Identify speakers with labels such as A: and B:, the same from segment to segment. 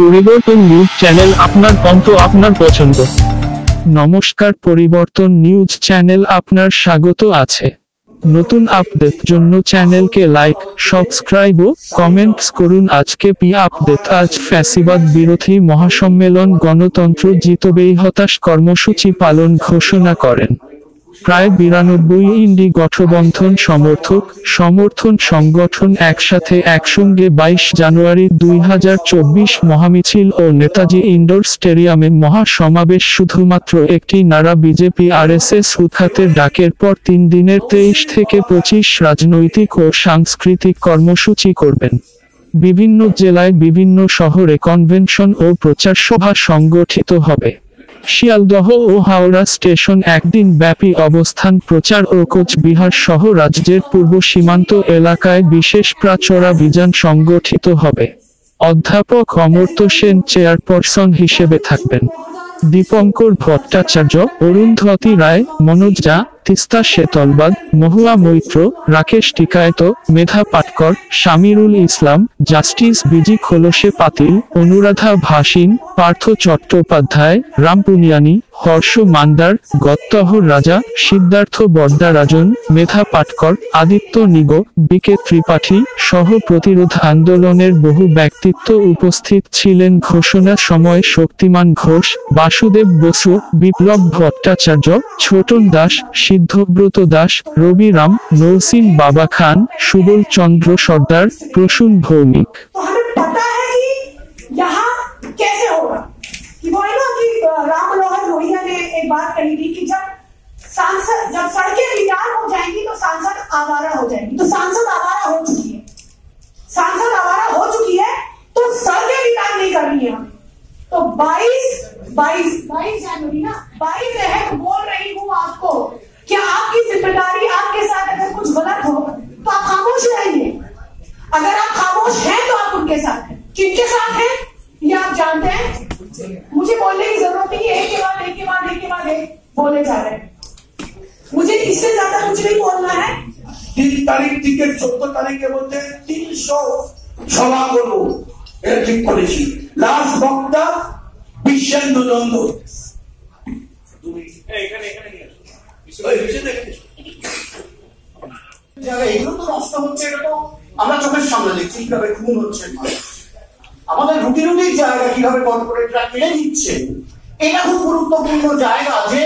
A: পরিবর্তন news channel, আপনার কণ্ঠ, আপনার পছন্দ। নমস্কার, পরিবর্তন নিউজ চ্যানেল আপনার স্বাগত আছে। নতুন আপডেট জন্য চ্যানেলকে লাইক, সাবস্ক্রাইব ও কমেন্টস করুন। আজকে আপডেট। আজ ফ্যাসিবাদ বিরোধী মহাসম্মেলন গণতন্ত্র জিতবেই হতাশ কর্মসূচি পালন ঘোষণা করেন প্রায় 92 ইন্ডি গঠবন্ধন সমর্থন সংগঠন একসঙ্গে 22 জানুয়ারি 2024 মহামিছিল ও নেতাজি ইনডোর স্টেডিয়ামে মহাসমাবেশ। শুধুমাত্র একটি নারা, বিজেপি আরএসএস উৎখাতের ডাকের পর 3 দিনের 23 থেকে 25 রাজনৈতিক ও সাংস্কৃতিক কর্মসূচি করবেন। বিভিন্ন জেলায় বিভিন্ন শহরে কনভেনশন ও প্রচার সভা সংগঠিত হবে। শিয়ালদহ ও হাওড়া স্টেশন একদিন ব্যাপী অবস্থান, প্রচার ও কোচবিহার সহ রাজ্যের পূর্ব সীমান্ত এলাকায় বিশেষ প্রচারাভিযান সংগঠিত হবে। অধ্যাপক অমর্ত্য সেন চেয়ারপারসন হিসেবে থাকবেন। দীপঙ্কর ভট্টাচার্য, অরুন্ধতী রায়, মনোজ ঝা, তিস্তা শেতলবাগ, মহুয়া মৈত্র, রাকেশ টিকায়ত, মেধা পাটকর, শামিরুল ইসলাম, জাস্টিস বিজি খোলসে পাতিল, অনুরাধা ভাসিন, পার্থ চট্টোপাধ্যায়, রামপুনিয়ানি, হর্ষ মান্দার, গত্তহর রাজা, সিদ্ধার্থ বরদারাজন, মেধা পাটকর, আদিত্য নিগ, বিকে ত্রিপাঠী সহ প্রতিরোধ আন্দোলনের বহু ব্যক্তিত্ব উপস্থিত ছিলেন। ঘোষণা সময় শক্তিমান ঘোষ, বাসুদেব বসু, বিপ্লব ভট্টাচার্য, ছোটন দাস, সিদ্ধব্রত দাস, রবি রাম, নৌসিন বাবা খান, সুবল চন্দ্র সর্দার, প্রসূন ভৌমিক।
B: जब सड़कें विकार हो जाएंगी तो सांसद आवारा हो जाएंगी। तो सांसद आवारा हो चुकी है, तो सड़कें विकार नहीं करनी है हमें। तो 22 जनवरी ना 22 तहत बोल रही हूँ आपको, क्या आपकी जिम्मेदारी, आपके साथ अगर कुछ गलत हो तो आप खामोश रहिए। अगर आप खामोश हैं तो आप उनके साथ हैं। किनके साथ हैं ये आप जानते हैं, मुझे बोलने की जरूरत नहीं है। एक के बाद एक बोले जा रहे हैं, मुझे इससे ज्यादा कुछ नहीं बोलना है।
C: 3 তারিখ থেকে 14 তারিখের মধ্যে 300 সভা করবো এর ঠিক করেছি। লাস্ট বক্তা বিশ্বেন্দু নন্দ।
D: এগুলো তো নষ্ট হচ্ছে, এটা তো আমরা চোখের সামনে দেখছি কিভাবে খুন হচ্ছে। আমাদের রুটি জায়গা কিভাবে কর্পোরেটরা কেড়ে নিচ্ছে। এটা খুব গুরুত্বপূর্ণ জায়গা যে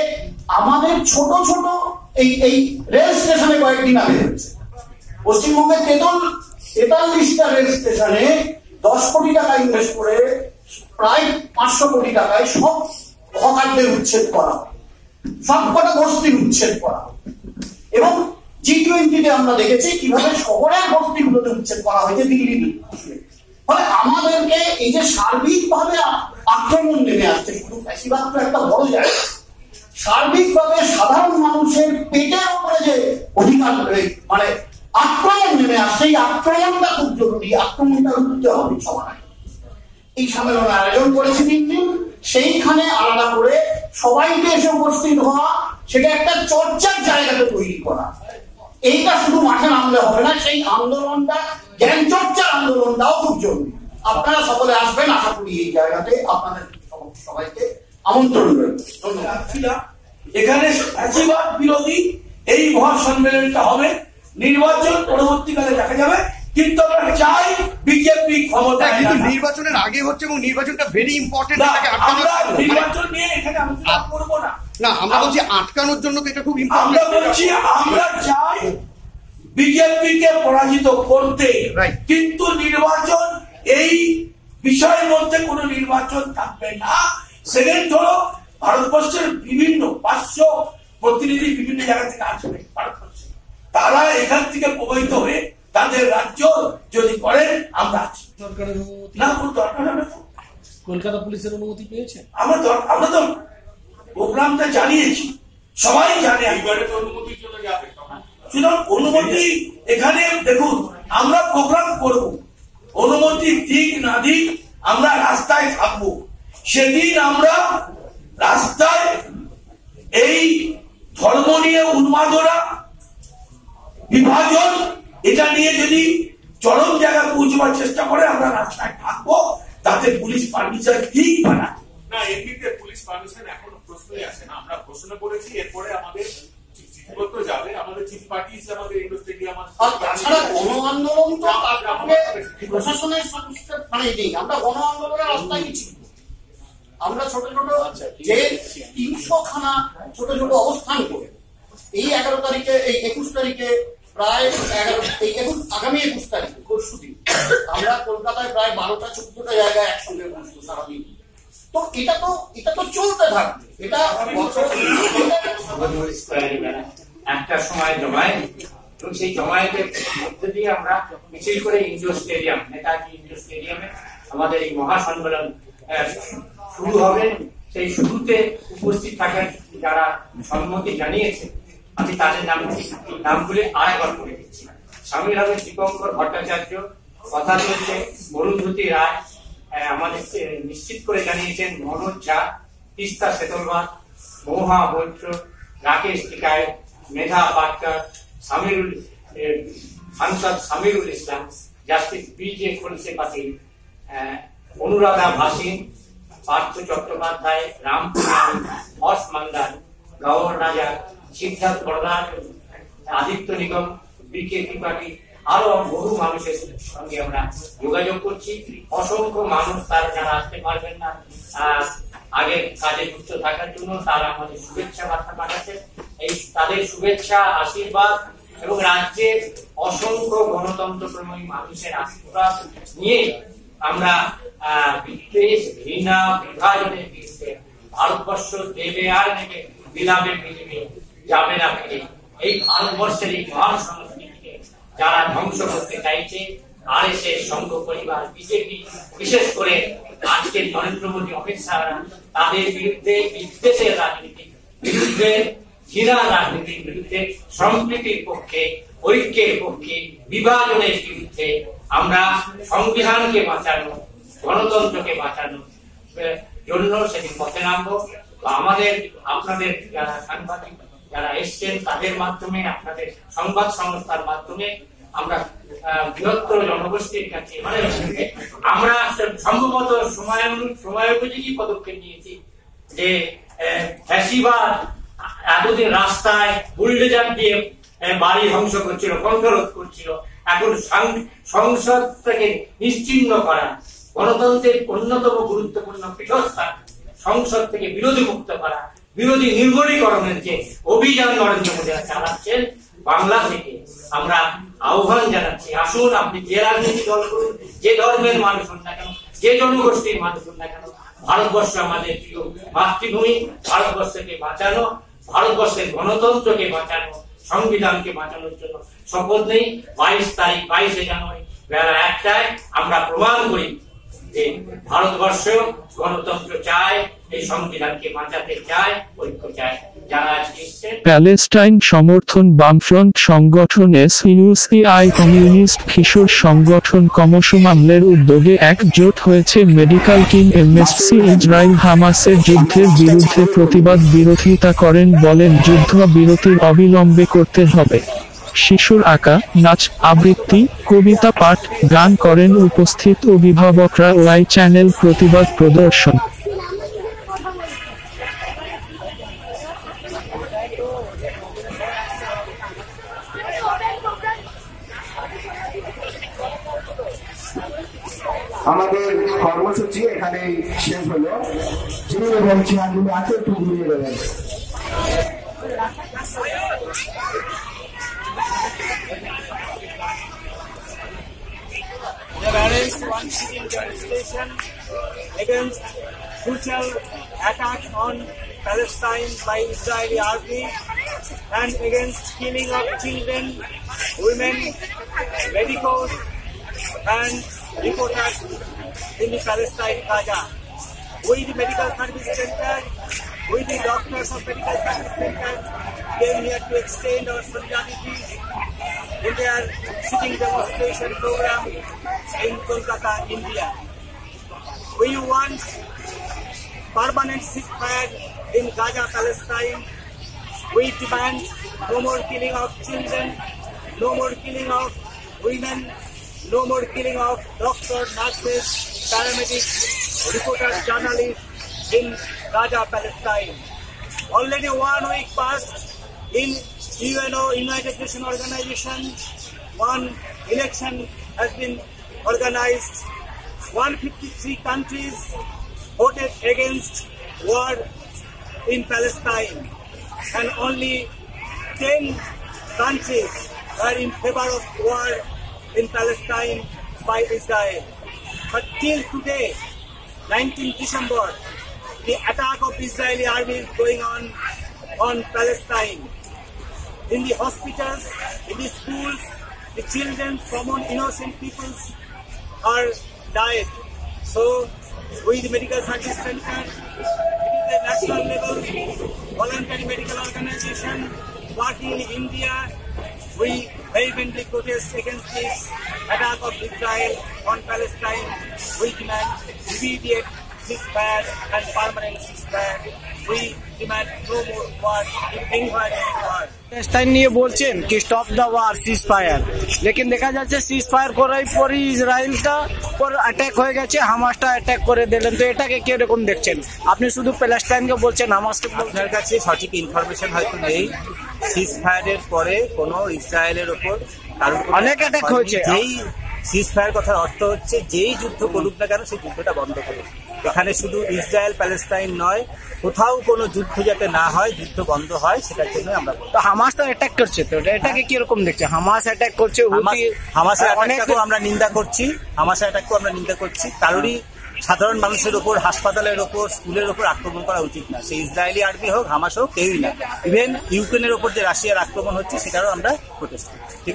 D: আমাদের ছোট এই রেল স্টেশনে কয়েকদিন আগে হচ্ছে পশ্চিমবঙ্গের 43টা রেল স্টেশনে 10 কোটি টাকা ইনভেস্ট করে প্রায় 500 কোটি টাকায় সব হকারদের উচ্ছেদ করা, সব কটা বস্তির উচ্ছেদ করা। এবং G20-তে আমরা দেখেছি কিভাবে শহরের বস্তিগুলোতে উচ্ছেদ করা হয়েছে দিল্লিতে। ফলে আমাদেরকে এই যে সার্বিকভাবে আক্রমণ নেমে আসছে, শুধু ফ্যাসিবাদ তো একটা বড় জায়গা, সার্বিকভাবে সাধারণ মানুষের পেটের উপরে যে অধিকার মানে আক্রমণ নেমে আসছে, এই আক্রমণটা খুব জরুরি। আক্রমণটা রুখতে হবে সবাই। এই সম্মেলন আয়োজন করেছে 3 দিন, সেইখানে আলাদা করে সবাইকে এসে উপস্থিত হওয়া, সেটা একটা চর্চার জায়গাতে তৈরি করা। এইটা শুধু মাঠে নামলে হবে না, সেই আন্দোলনটা জ্ঞান চর্চার আন্দোলনটাও খুব জরুরি। আপনারা সকলে আসবেন, আশা করি এই জায়গাতে আপনাদের সবাইকে আমন্ত্রণ রইল। ধন্যবাদ।
C: এখানে ফ্যাসিবাদ বিরোধী এই মহাসম্মেলনটা হবে, নির্বাচন পরবর্তীকালে দেখা যাবে, কিন্তু আমরা চাই বিজেপি ক্ষমতা।
E: কিন্তু নির্বাচনের আগে হচ্ছে এবং নির্বাচনটা ভেরি ইম্পর্টেন্ট।
C: আমরা নির্বাচন নিয়ে এখানে আলোচনা করব না।
E: আমরা বলছি আটকানোর জন্য তো এটা খুব ইম্পর্টেন্ট।
C: আমরা বলছি আমরা চাই বিজেপিকে পরাজিত করতে, কিন্তু নির্বাচন এই বিষয়ের মধ্যে কোনো নির্বাচন থাকবে না। সেকেন্ড হলো ভারতবর্ষের বিভিন্ন 500 প্রতিনিধি বিভিন্ন জায়গা থেকে আসবে ভারতবর্ষে, তারা এখান থেকে প্রবাহিত হয়ে তাদের রাজ্য যদি করেন আমরা আছি।
F: সরকারের অনুমতি
C: না, কোনো দরকার হবে না।
F: কলকাতা পুলিশের অনুমতি পেয়েছে।
C: আমরা তো প্রোগ্রামটা জানিয়েছি, সবাই জানে অনুমতি চলে যাবে। সুতরাং অনুমতি এখানে দেখুন, আমরা প্রোগ্রাম করব, অনুমতি দিক না দিক আমরা রাস্তায় থাকবো। সেদিন আমরা রাস্তায় এই ধর্ম নিয়ে উন্মাদনা, বিভাজন, এটা নিয়ে যদি চরম জায়গায় পৌঁছবার চেষ্টা করে আমরা রাস্তায় থাকবো। তাতে পুলিশ পারমিশন ঠিক বানা
G: না, এমনিতে পুলিশ পারমিশন এখনো প্রশ্নই আসে না। আমরা ঘোষণা করেছি এরপরে আমাদের চিঠিপত্র যাবে, আমাদের চিঠি পাঠিয়েছে আমাদের ইন্ডো স্টেডিয়াম।
D: আর তাছাড়া গণ আন্দোলন তো প্রশাসনের মানে নেই, আমরা গণ আন্দোলনের রাস্তায় মিছিল, আমরা ছোট ছোট যে 300খানা ছোট ছোট অবস্থান করে এই 11 তারিখে এই 21 তারিখে প্রায় আগামী 21 তারিখে পরশু দিন আমরা কলকাতায় প্রায় 12টা 14টা জায়গায় একসঙ্গে বসবো সারাদিন। তো এটা তো চলতে থাকবে, এটা
H: একটা সময় জমায়েত, এবং সেই জমায়েতের মধ্যে দিয়ে আমরা মিছিল করে ইন্ডোর স্টেডিয়াম, নেতাজি ইন্ডোর স্টেডিয়ামে আমাদের এই মহাসম্মেলন শুরু হবে। সেই শুরুতে উপস্থিত থাকেন যারা সম্মতি জানিয়েছে, আমি তাদের নামগুলি আরেকবার করে দিচ্ছি। স্বামীর হবে দীপঙ্কর ভট্টাচার্য, কথা চলছে অরুন্ধতী রায়, আমাদের নিশ্চিত করে জানিয়েছেন মনোজ ঝা, তিস্তা সেতলবাদ, মৌহা বৈত্র, রাকেশ টিকায়, মেধা পাটকার, সাংসদ সামিরুল ইসলাম, জাস্টিস BJ খলসে পাতিল, অনুরাধা ভাসিন, পার্থ চট্টোপাধ্যায়, রাম হর্ষ মান্দার, গৌর রাজা, সিদ্ধার্থ বরদার, আদিত্য নিগম, BK ত্রিপাঠী, আরো বহু মানুষের সঙ্গে আমরা যোগাযোগ করছি। অসংখ্য মানুষ তারা যারা আসতে পারবেন না আগের কাজে যুক্ত থাকার জন্য তারা আমাদের শুভেচ্ছা বার্তা পাঠাচ্ছেন। এই তাদের শুভেচ্ছা, আশীর্বাদ এবং রাজ্যের অসংখ্য গণতন্ত্রপ্রেমী মানুষের আশীর্বাদ নিয়ে আমরা বিদ্বেষ, ঘৃণা, বিভাজনের বিরুদ্ধে ভারতবর্ষ দেবে আর নেবে, বিলাবে পৃথিবী যাবে না ফিরে। এই ভারতবর্ষের এই মহান সংস্কৃতিকে যারা ধ্বংস করতে চাইছে, RSS, সংঘ পরিবার, বিজেপি, বিশেষ করে আজকের নরেন্দ্র মোদী, অমিত শাহ, তাদের বিরুদ্ধে বিদ্বেষের রাজনীতির বিরুদ্ধে, ঘৃণার রাজনীতির বিরুদ্ধে, সম্প্রীতির পক্ষে, ঐক্যের পক্ষে, বিভাজনের বিরুদ্ধে আমরা সংবিধানকে বাঁচানো, গণতন্ত্রকে বাঁচানোর জন্য সেদিন পথে নামবো। আমাদের আপনাদের যারা সাংবাদিক যারা এসছেন তাদের মাধ্যমে, আপনাদের সংবাদ সংস্থার মাধ্যমে আমরা বৃহত্তর জনগোষ্ঠীর কাছে মানে আমরা সম্ভবত সময়োপযোগী পদক্ষেপ নিয়েছি যে ফ্যাসিবাদ এতদিন রাস্তায় বুলডোজার দিয়ে বাড়ি ধ্বংস করছিল, কণ্ঠরোধ করছিল, এখন সংসদ থেকে নিশ্চিহ্ন করা, গণতন্ত্রের অন্যতম গুরুত্বপূর্ণ পীঠস্থান সংসদ থেকে বিরোধী মুক্ত করা, বিরোধী নির্মূলীকরণের যে অভিযান নরেন্দ্র মোদী চালাচ্ছেন, বাংলা থেকে আমরা আহ্বান জানাচ্ছি, আসুন আপনি যে রাজনীতি দল করুন, যে ধর্মের মানুষ হন না কেন, যে জনগোষ্ঠীর মানুষ হন না কেন, ভারতবর্ষ আমাদের প্রিয় মাতৃভূমি, ভারতবর্ষকে বাঁচানো, ভারতবর্ষের গণতন্ত্রকে বাঁচানো, সংবিধানকে বাঁচানোর জন্য শপথ নেই। 22 তারিখ 22শে জানুয়ারি বেলা 1টায় আমরা প্রমাণ করি যে ভারতবর্ষ গণতন্ত্র চায়, এই সংবিধানকে বাঁচাতে চায়, ঐক্য চায়। যারা আজকে
A: প্যালেস্টাইন সমর্থন বামফ্রন্ট সংগঠন SUCI, কমিউনিস্ট কিশোর সংগঠন কমসমামলের উদ্যোগে একজোট হয়েছে মেডিকেল টিম MSC। ইসরায়েল হামাসের যুদ্ধের বিরুদ্ধে প্রতিবাদ বিরোধিতা করেন, বলেন যুদ্ধ বিরতির অবিলম্বে করতে হবে। শিশুর আঁকা, নাচ, আবৃত্তি, কবিতা পাঠ, গান করেন উপস্থিত অভিভাবকরা। ওয়াই চ্যানেল প্রতিবাদ প্রদর্শন।
I: আমাদের কর্মসূচি এখানে শেষ হলো। যিনি এবং চেয়ারগুলো আছে একটু ঘুরিয়ে দেবেন।
J: The arranged one sitting demonstration against brutal attacks on Palestine by Israeli army and against killing of children, women, medicals and reporters in the Palestine Gaza. We the Medical Service Center, we the doctors of Medical Service Center came here to extend our solidarity in their sitting demonstration program in Kolkata, India. We want permanent ceasefire in Gaza, Palestine. We demand no more killing of children, no more killing of women, no more killing of doctors, nurses, paramedics, reporters, journalists in Gaza, Palestine. Already 1 week passed in UNO, United Nations Organization. One election has been organized. 153 countries voted against war in Palestine, and only 10 countries were in favor of war in Palestine by Israel. But till today, 19th December, the attack of Israeli army is going on Palestine. In the hospitals, in the schools, the children, common innocent people are died. So, we the Medical Science Center, it is a national level voluntary medical organization working in India. We vehemently protest against this attack of Israel on Palestine. We demand immediate ceasefire and permanent ceasefire. We demand no more war in anywhere in the world.
K: Palestine নিয়ে বলছেন কি stop the war ceasefire, লেকিন দেখা যাচ্ছে সিজ fire করার পরই ইসরায়েলটা পর attack হয়ে গেছে, হামাসটা অ্যাটাক করে দিলেন। তো এটাকে কিরকম দেখছেন? আপনি শুধু প্যালেস্টাইনকে বলছেন, হামাসকে
L: আপনার কাছে সঠিক ইনফরমেশন হয়তো নেই। সিজ ফায়ারের পরে কোনো ইসরায়েলের ওপর
K: অনেক অ্যাটাক হয়েছে।
L: যেই সিজ ফায়ার কথার অর্থ হচ্ছে যেই যুদ্ধ করুক না কেন সেই যুদ্ধটা বন্ধ করুক। এখানে শুধু ইসরায়েল প্যালেস্টাইন নয়, কোথাও কোনো যুদ্ধ যাতে না হয়, যুদ্ধ বন্ধ হয়, সেটার জন্য আমরা।
K: তো হামাস তো অ্যাটাক করছে, তো এটাকে কিরকম দেখছে? হামাস অ্যাটাক করছে,
L: হামাসের অ্যাটাককেও আমরা নিন্দা করছি, হামাসের অ্যাটাককেও আমরা নিন্দা করছি। কারোরই সাধারণ মানুষের ওপর, হাসপাতালের ওপর, স্কুলের ওপর আক্রমণ করা উচিত না। সে ইসরায়েলি আর্মি হোক, হামাস হোক, কেউই না। ইভেন ইউক্রেনের ওপর যে রাশিয়ার আক্রমণ হচ্ছে সেটারও আমরা প্রোটেস্ট করছি। ঠিক আছে।